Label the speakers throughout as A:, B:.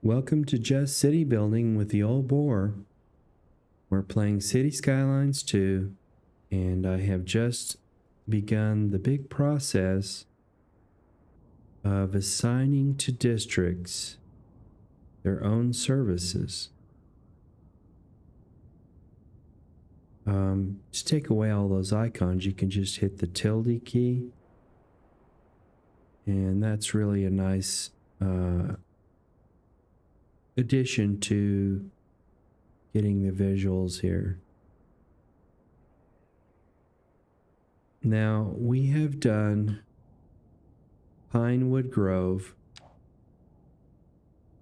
A: Welcome to Just City Building with the Old Boar. We're playing City Skylines 2, and I have just begun the big process of assigning to districts their own services. Just take away all those icons. You can just hit the tilde key, and that's really a nice addition to getting the visuals here. Now, we have done Pinewood Grove,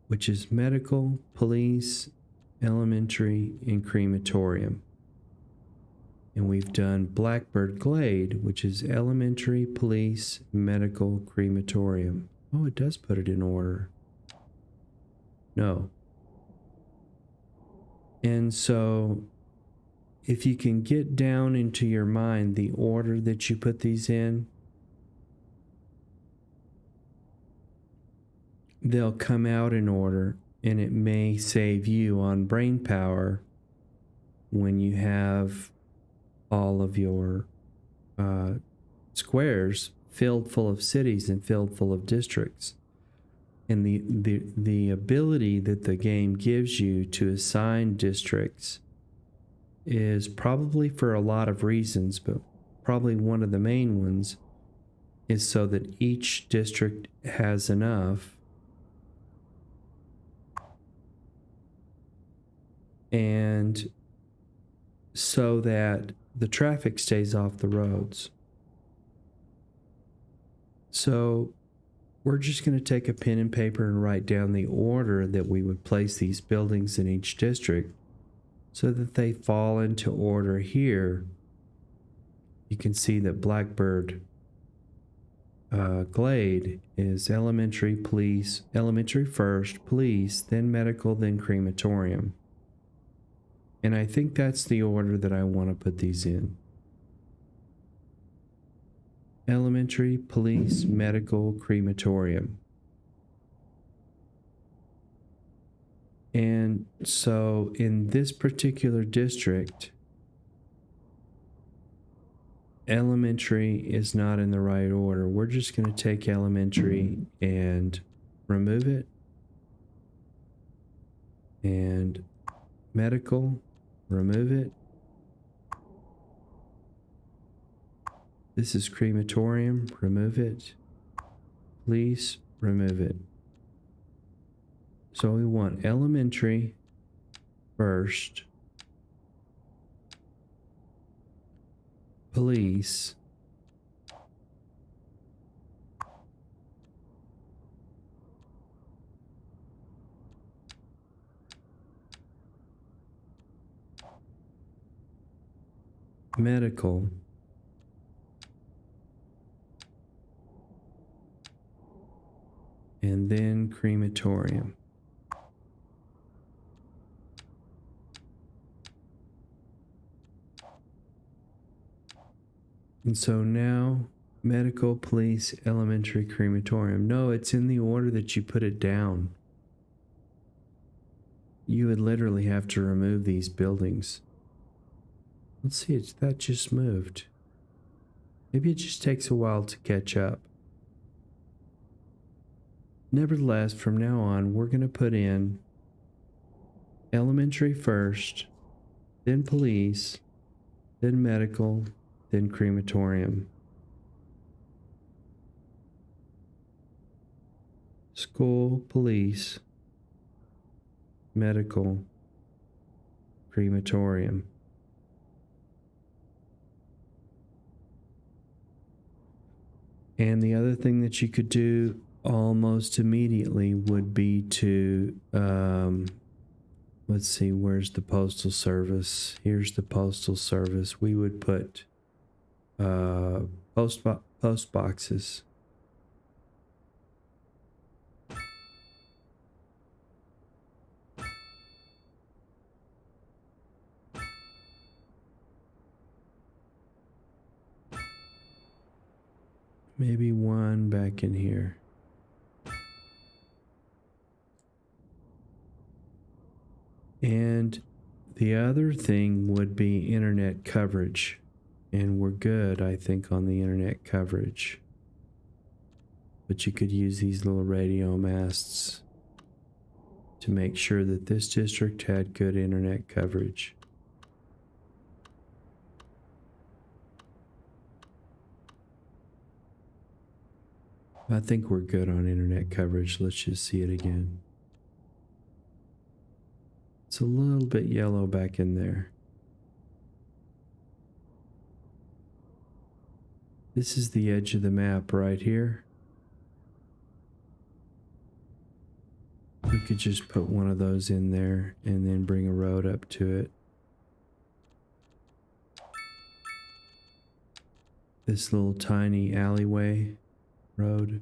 A: which is medical, police, elementary, and crematorium. And we've done Blackbird Glade, which is elementary, police, medical, crematorium. Oh, it does put it in order. No. And so, if you can get down into your mind the order that you put these in, they'll come out in order, and it may save you on brain power when you have all of your squares filled full of cities and filled full of districts. And the ability that the game gives you to assign districts is probably for a lot of reasons, but probably one of the main ones is so that each district has enough and so that the traffic stays off the roads. So we're just going to take a pen and paper and write down the order that we would place these buildings in each district so that they fall into order here. You can see that Blackbird Glade is elementary, police, elementary first, police, then medical, then crematorium. And I think that's the order that I want to put these in. Elementary, police, medical, crematorium. And so in this particular district, elementary is not in the right order. We're just going to take elementary and remove it. And medical, remove it. This is crematorium, remove it. Police, remove it. So we want elementary first. Police. Medical. And then crematorium. And so now, medical, police, elementary, crematorium. No, it's in the order that you put it down. You would literally have to remove these buildings. Let's see, that just moved. Maybe it just takes a while to catch up. Nevertheless, from now on, we're going to put in elementary first, then police, then medical, then crematorium. School, police, medical, crematorium. And the other thing that you could do almost immediately would be to, let's see, where's the postal service? Here's the postal service. We would put post boxes. Maybe one back in here. And the other thing would be internet coverage. And we're good, I think, on the internet coverage. But you could use these little radio masts to make sure that this district had good internet coverage. I think we're good on internet coverage. Let's just see it again. It's a little bit yellow back in there. This is the edge of the map right here. We could just put one of those in there and then bring a road up to it. This little tiny alleyway road.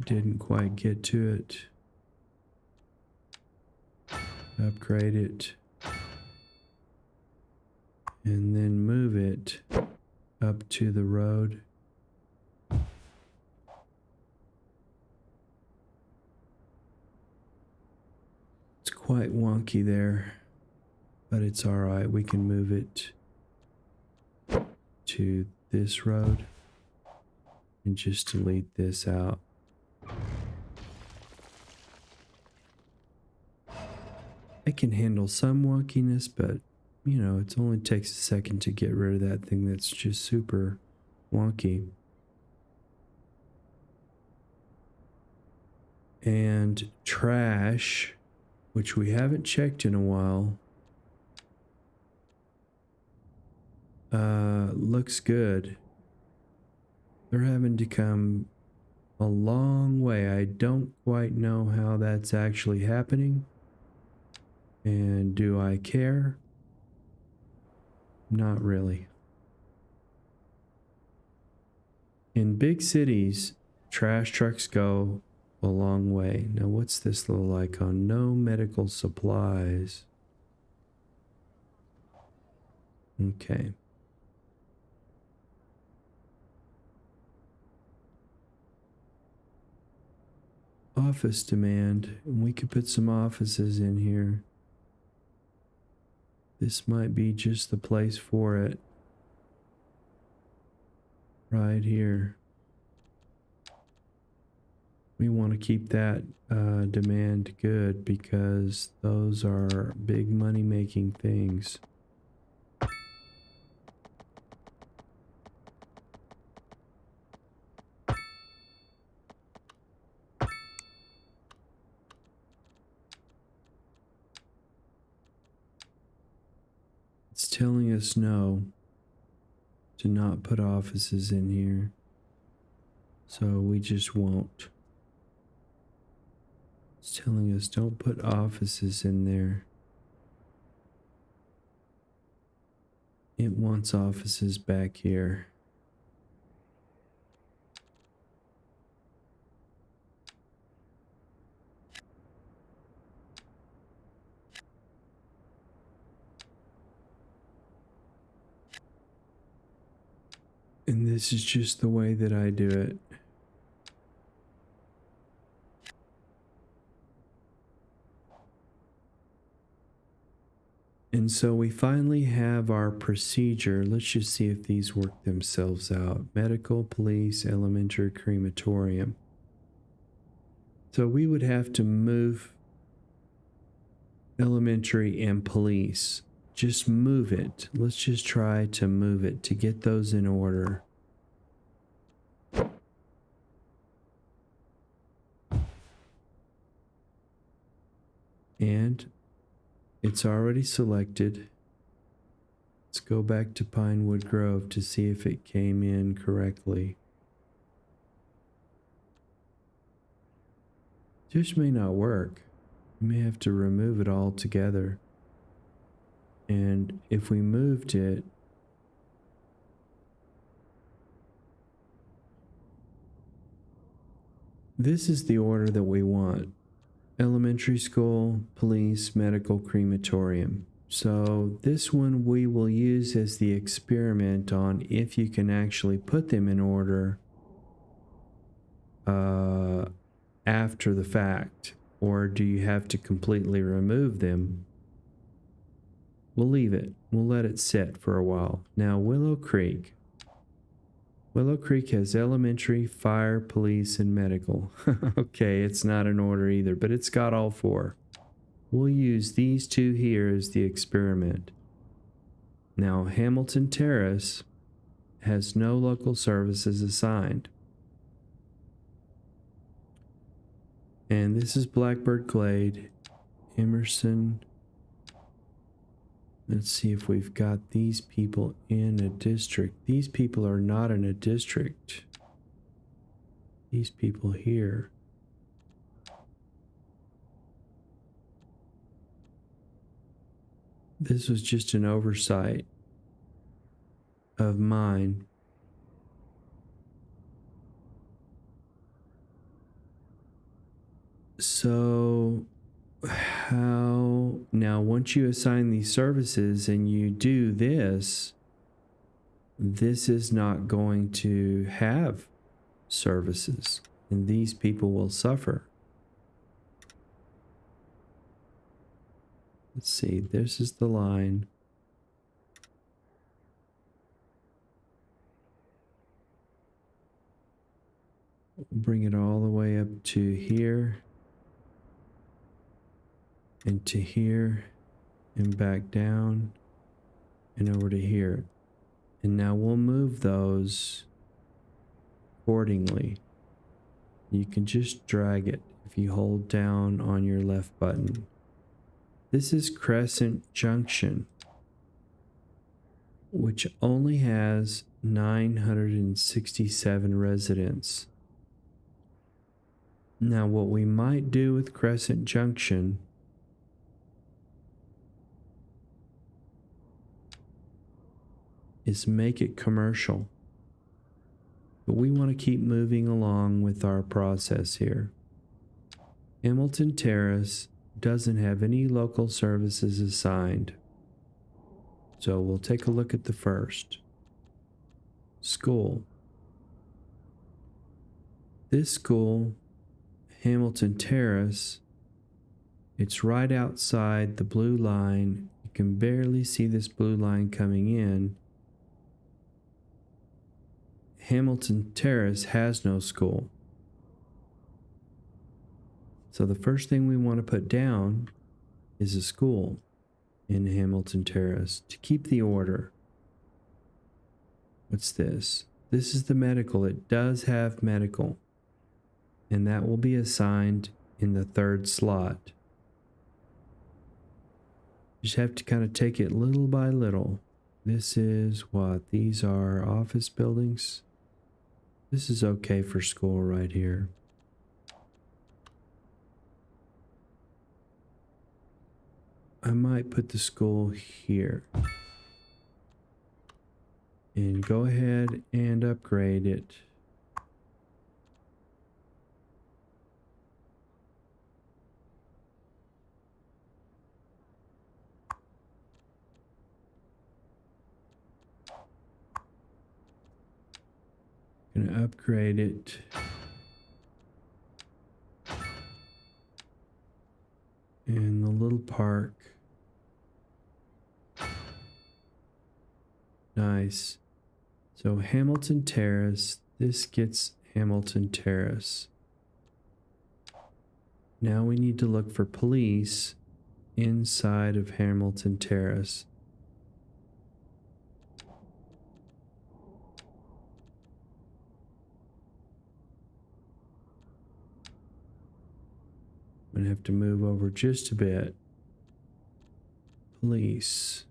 A: Didn't quite get to it. Upgrade it. And then move it up to the road. It's quite wonky there, but it's all right. We can move it to this road and just delete this out. I can handle some wonkiness, but you know, it only takes a second to get rid of that thing that's just super wonky. And trash, which we haven't checked in a while, looks good. They're having to come a long way. I don't quite know how that's actually happening. And do I care? Not really. In big cities, trash trucks go a long way. Now, what's this little icon? No medical supplies. Okay. Office demand. We could put some offices in here. This might be just the place for it. Right here. We want to keep that demand good because those are big money making things. It's telling us no, to not put offices in here. So we just won't. It's telling us don't put offices in there. It wants offices back here. And this is just the way that I do it. And so we finally have our procedure. Let's just see if these work themselves out. Medical, police, elementary, crematorium. So we would have to move elementary and police. Just move it. Let's just try to move it to get those in order. And it's already selected. Let's go back to Pinewood Grove to see if it came in correctly. Just may not work. We may have to remove it all together. And if we moved it, this is the order that we want. Elementary school, police, medical, crematorium. So this one we will use as the experiment on if you can actually put them in order after the fact, or do you have to completely remove them? We'll leave it. We'll let it sit for a while. Now, Willow Creek. Willow Creek has elementary, fire, police, and medical. Okay, it's not in order either, but it's got all four. We'll use these two here as the experiment. Now, Hamilton Terrace has no local services assigned. And this is Blackbird Glade, Emerson. Let's see if we've got these people in a district. These people are not in a district. These people here. This was just an oversight of mine. So how now once you assign these services and you do this, this is not going to have services and these people will suffer. Let's see, this is the line. Bring it all the way up to here. And to here, and back down, and over to here. And now we'll move those accordingly. You can just drag it if you hold down on your left button. This is Crescent Junction, which only has 967 residents. Now what we might do with Crescent Junction is make it commercial. But we want to keep moving along with our process here. Hamilton Terrace doesn't have any local services assigned. So we'll take a look at the first. School. This school, Hamilton Terrace, it's right outside the blue line. You can barely see this blue line coming in. Hamilton Terrace has no school. So the first thing we want to put down is a school in Hamilton Terrace to keep the order. What's this? This is the medical. It does have medical. And that will be assigned in the third slot. You just have to kind of take it little by little. This is what? These are office buildings. This is okay for school right here. I might put the school here. And go ahead and upgrade it. Gonna upgrade it. And the little park. Nice. So Hamilton Terrace, this gets Hamilton Terrace. Now we need to look for police inside of Hamilton Terrace. I'm gonna have to move over just a bit. Police.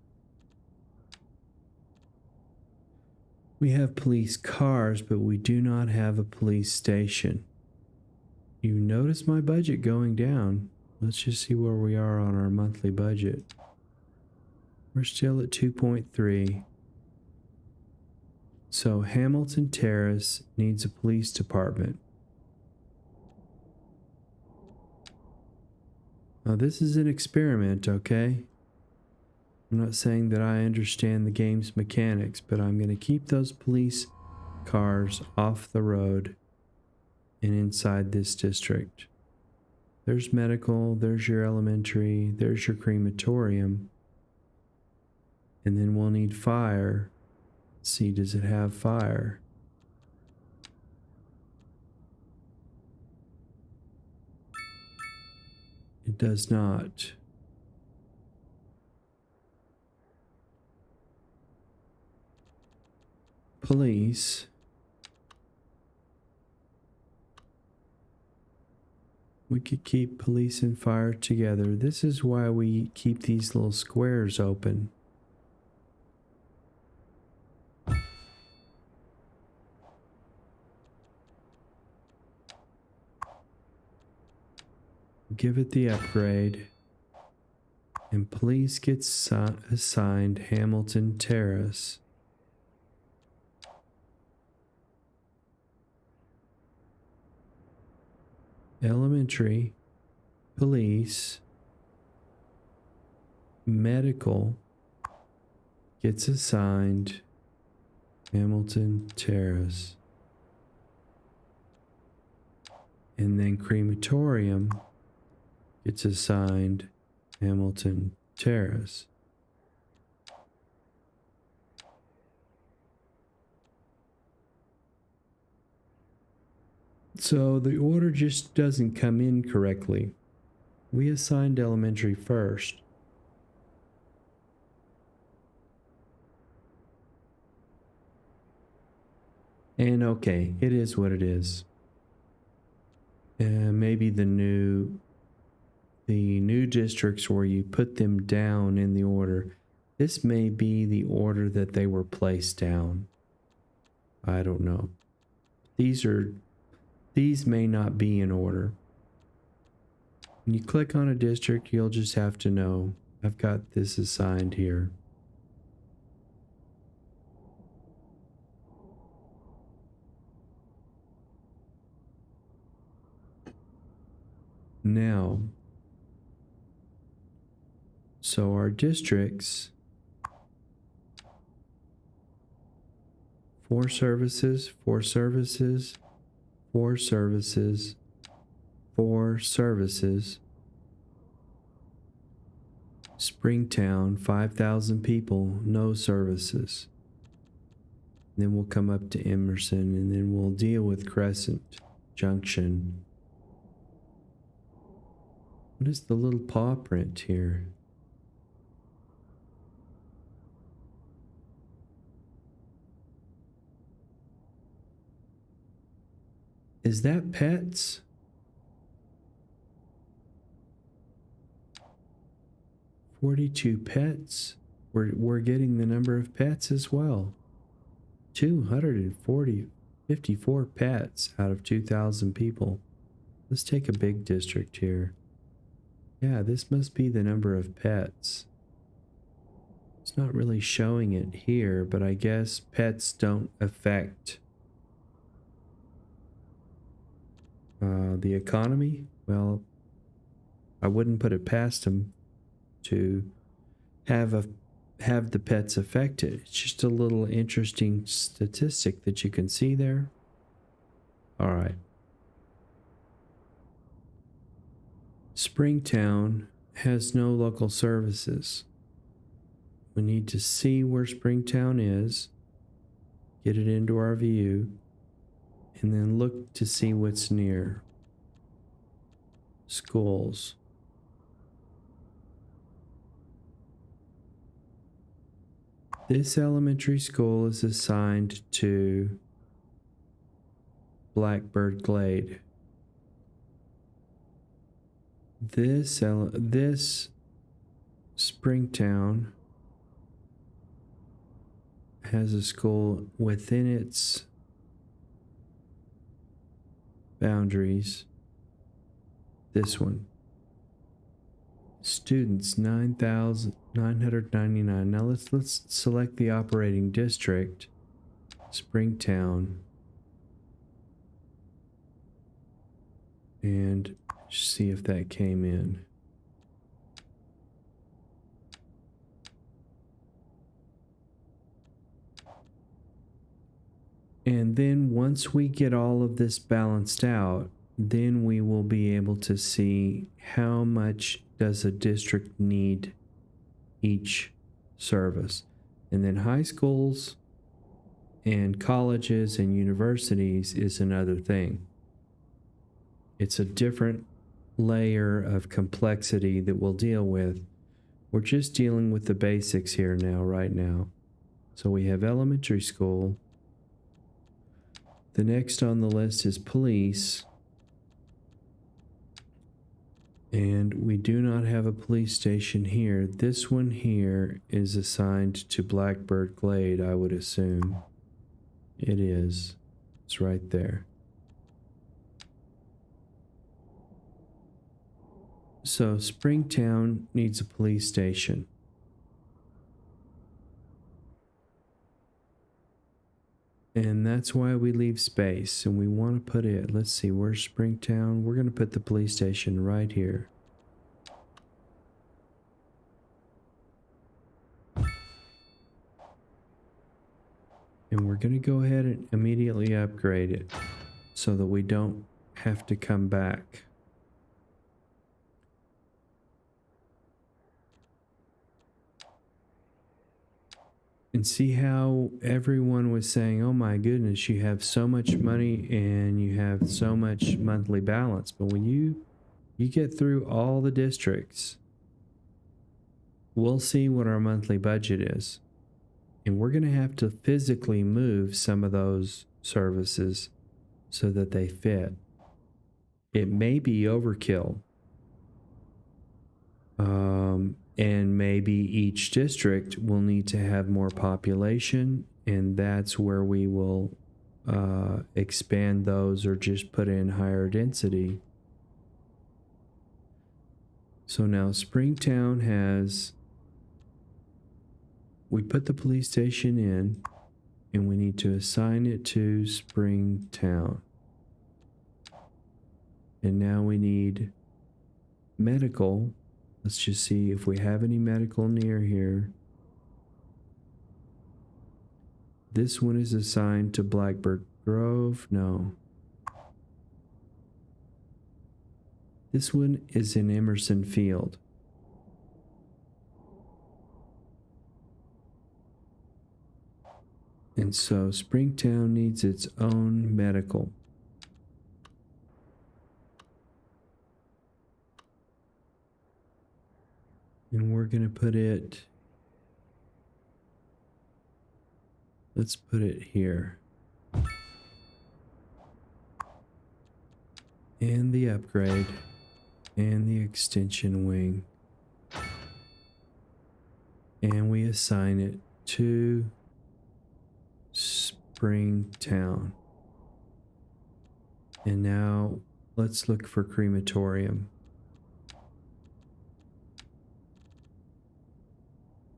A: We have police cars, but we do not have a police station. You notice my budget going down. Let's just see where we are on our monthly budget. We're still at 2.3. So Hamilton Terrace needs a police department. Now this is an experiment, okay? I'm not saying that I understand the game's mechanics, but I'm going to keep those police cars off the road and inside this district. There's medical, there's your elementary, there's your crematorium. And then we'll need fire. Let's see, does it have fire? It does not. Police. We could keep police and fire together. This is why we keep these little squares open. Give it the upgrade. And police gets assigned Hamilton Terrace. Elementary, police, medical gets assigned Hamilton Terrace. And then crematorium gets assigned Hamilton Terrace. So the order just doesn't come in correctly. We assigned elementary first. And okay, it is what it is. Maybe the new districts where you put them down in the order. This may be the order that they were placed down. I don't know. These may not be in order. When you click on a district, you'll just have to know, I've got this assigned here. Now, so our districts, 4 services, 4 services, 4 services, 4 services. Springtown, 5,000 people, no services. Then we'll come up to Emerson, and then we'll deal with Crescent Junction. What is the little paw print here? Is that pets? $42 pets. We're getting the number of pets as well. 54 pets out of 2,000 people. Let's take a big district here. Yeah, this must be the number of pets. It's not really showing it here, but I guess pets don't affect the economy. Well, I wouldn't put it past them to have the pets affected. It's just a little interesting statistic that you can see there. All right. Springtown has no local services. We need to see where Springtown is, get it into our view, and then look to see what's near. Schools. This elementary school is assigned to Blackbird Glade. This Springtown has a school within its boundaries. This one. Students 9,999. Now let's select the operating district, Springtown, and see if that came in. then once we get all of this balanced out, then we will be able to see how much does a district need each service. And then high schools and colleges and universities is another thing. It's a different layer of complexity that we'll deal with. We're just dealing with the basics here now, right now. So we have elementary school. The next on the list is police. And we do not have a police station here. This one here is assigned to Blackbird Glade, I would assume. It is. It's right there. So Springtown needs a police station. And that's why we leave space, and we want to put it, let's see, where's Springtown? We're going to put the police station right here. And we're going to go ahead and immediately upgrade it so that we don't have to come back. And see how everyone was saying, oh my goodness, you have so much money and you have so much monthly balance. But when you get through all the districts, we'll see what our monthly budget is. And we're going to have to physically move some of those services so that they fit. It may be overkill. And maybe each district will need to have more population, and that's where we will expand those or just put in higher density. So now Springtown has, we put the police station in, and we need to assign it to Springtown. And now we need medical. Let's just see if we have any medical near here. This one is assigned to Blackbird Grove. No. This one is in Emerson Field. And so Springtown needs its own medical. And we're going to put it, let's put it here. And the upgrade, and the extension wing. And we assign it to Springtown. And now let's look for crematorium.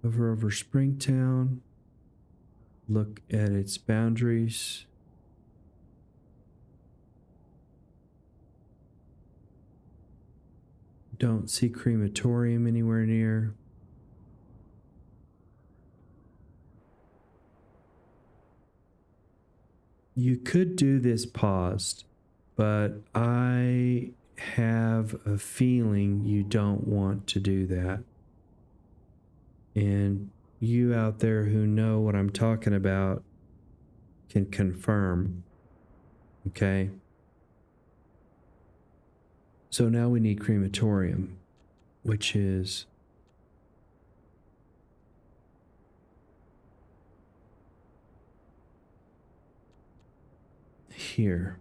A: Hover over Springtown, look at its boundaries. Don't see crematorium anywhere near. You could do this paused, but I have a feeling you don't want to do that. And you out there who know what I'm talking about can confirm. Okay? So now we need crematorium, which is here.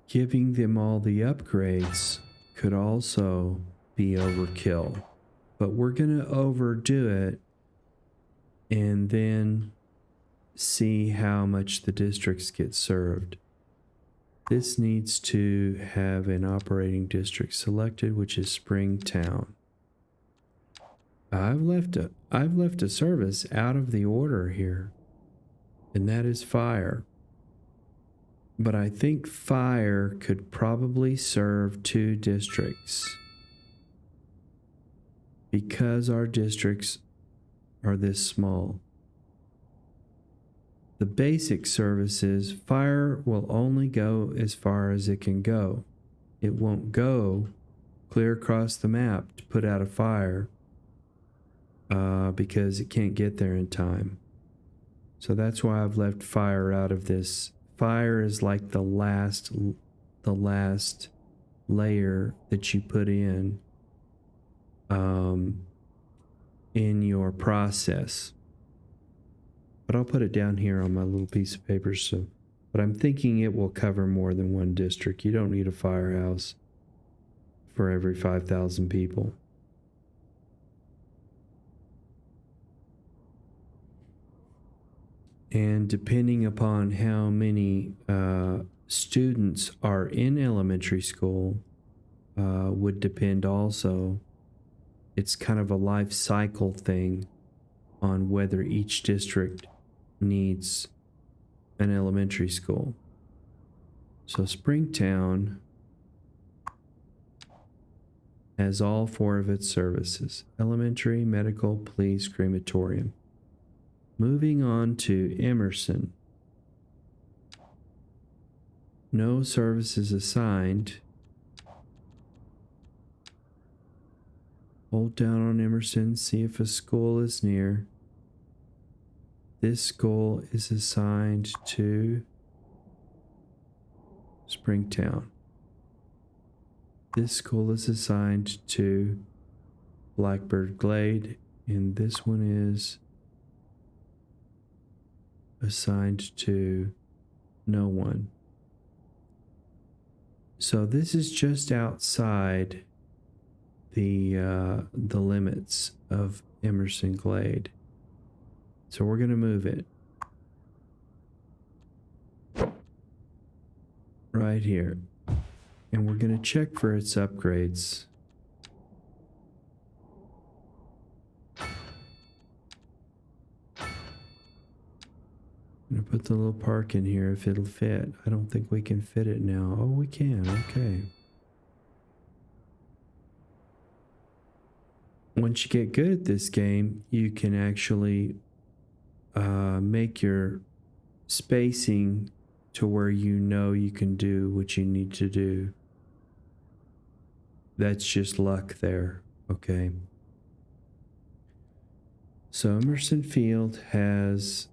A: Giving them all the upgrades could also be overkill, but we're going to overdo it and then see how much the districts get served. This needs to have an operating district selected, which is Springtown. I've left a service out of the order here, and that is fire. But I think fire could probably serve 2 districts because our districts are this small. The basic services, fire will only go as far as it can go. It won't go clear across the map to put out a fire because it can't get there in time. So that's why I've left fire out of this. Fire is like the last layer that you put in your process. But I'll put it down here on my little piece of paper. But I'm thinking it will cover more than 1 district. You don't need a firehouse for every 5,000 people. And depending upon how many students are in elementary school would depend also. It's kind of a life cycle thing on whether each district needs an elementary school. So Springtown has all 4 of its services: elementary, medical, police, crematorium. Moving on to Emerson. No services assigned. Hold down on Emerson, see if a school is near. This school is assigned to Springtown. This school is assigned to Blackbird Glade, and this one is assigned to no one. So this is just outside the limits of Emerson Glade. So we're going to move it right here. And we're going to check for its upgrades. I'm going to put the little park in here if it'll fit. I don't think we can fit it now. Oh, we can. Okay. Once you get good at this game, you can actually make your spacing to where you know you can do what you need to do. That's just luck there, okay? So Emerson Field has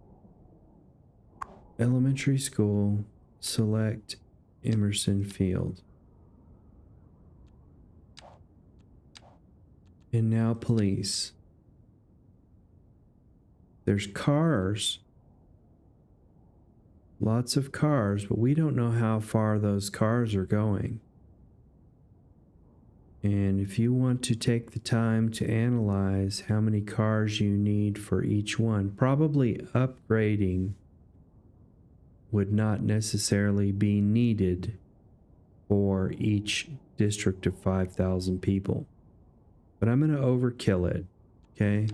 A: elementary school. Select Emerson Field. And now police. There's cars. Lots of cars, but we don't know how far those cars are going. And if you want to take the time to analyze how many cars you need for each one, probably upgrading would not necessarily be needed for each district of 5,000 people. But I'm going to overkill it, okay?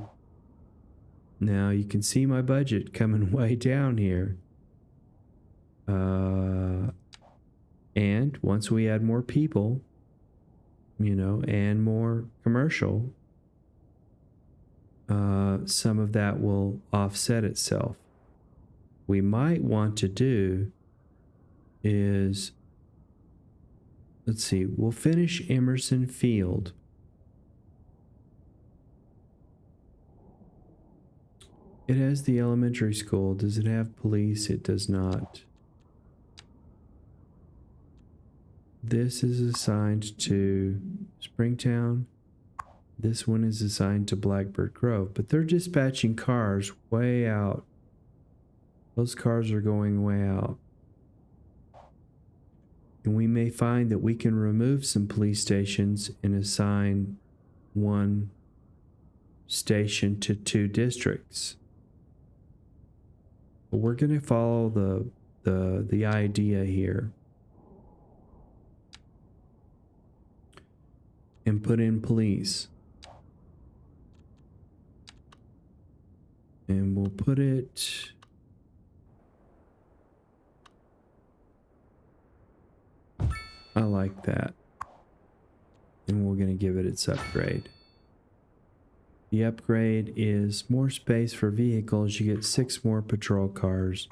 A: Now you can see my budget coming way down here. And once we add more people, you know, and more commercial, some of that will offset itself. We might want to do is, let's see, we'll finish Emerson Field. It has the elementary school. Does it have police? It does not. This is assigned to Springtown. This one is assigned to Blackbird Grove, but they're dispatching cars way out. Those cars are going way out. And we may find that we can remove some police stations and assign one station to 2 districts. But we're going to follow the idea here. And put in police. And we'll put it... I like that. And we're going to give it its upgrade. The upgrade is more space for vehicles. You get 6 more patrol cars.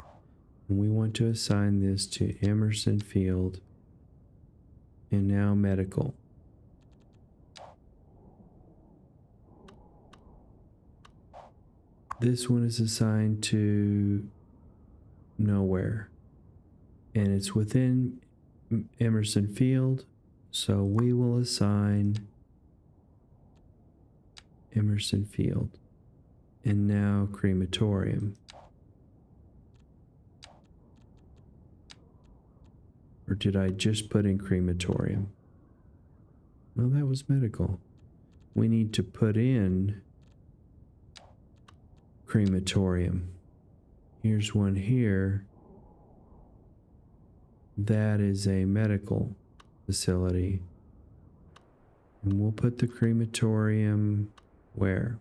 A: And we want to assign this to Emerson Field. And now medical. This one is assigned to nowhere. And it's within Emerson Field. So we will assign Emerson Field. And now crematorium. Or did I just put in crematorium? No, that was medical. We need to put in crematorium. Here's one here. That is a medical facility. And we'll put the crematorium where?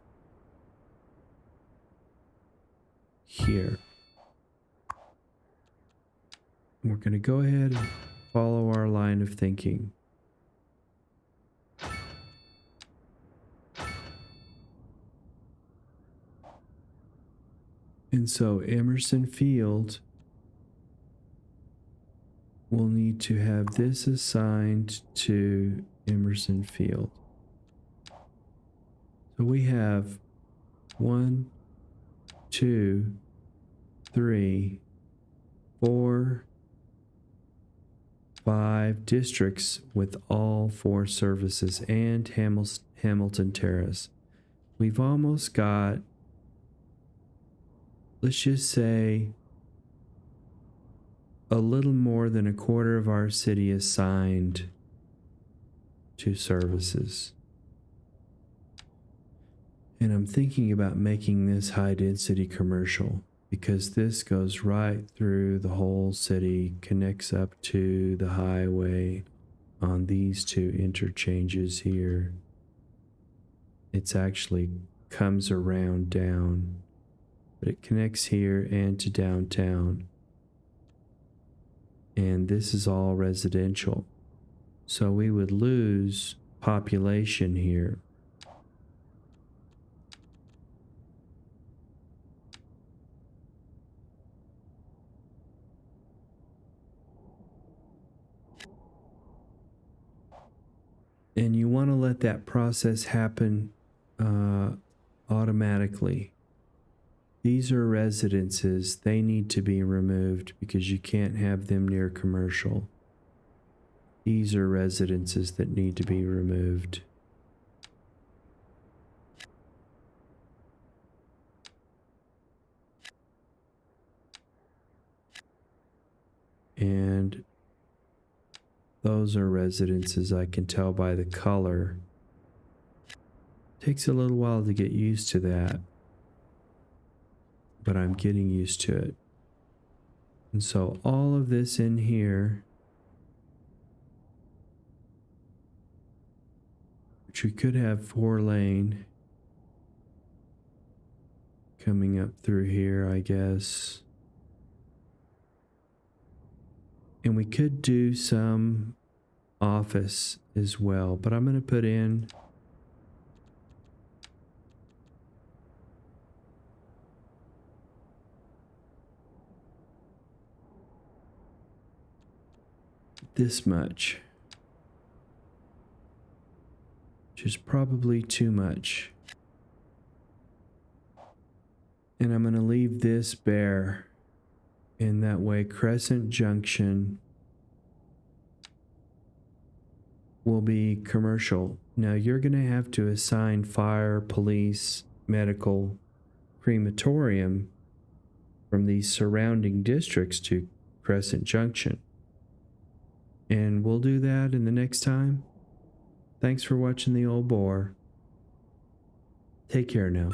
A: Here. We're going to go ahead and follow our line of thinking. And so Emerson Field will need to have this assigned to Emerson Field. So we have 1, 2, 3, 4, 5 districts with all 4 services and Hamilton Terrace. We've almost got, let's just say, a little more than a quarter of our city assigned to services. And I'm thinking about making this high density commercial because this goes right through the whole city, connects up to the highway on these 2 interchanges here. It's actually comes around down, but it connects here and to downtown. And this is all residential. So we would lose population here. And you want to let that process happen automatically. These are residences. They need to be removed because you can't have them near commercial. These are residences that need to be removed. And those are residences, I can tell by the color. Takes a little while to get used to that, but I'm getting used to it. And so all of this in here, which we could have 4-lane coming up through here, I guess. And we could do some office as well, but I'm going to put in this much, which is probably too much. And I'm going to leave this bare. In that way, Crescent Junction will be commercial. Now you're going to have to assign fire, police, medical, crematorium from these surrounding districts to Crescent Junction. And we'll do that in the next time. Thanks for watching The Old Boar. Take care now.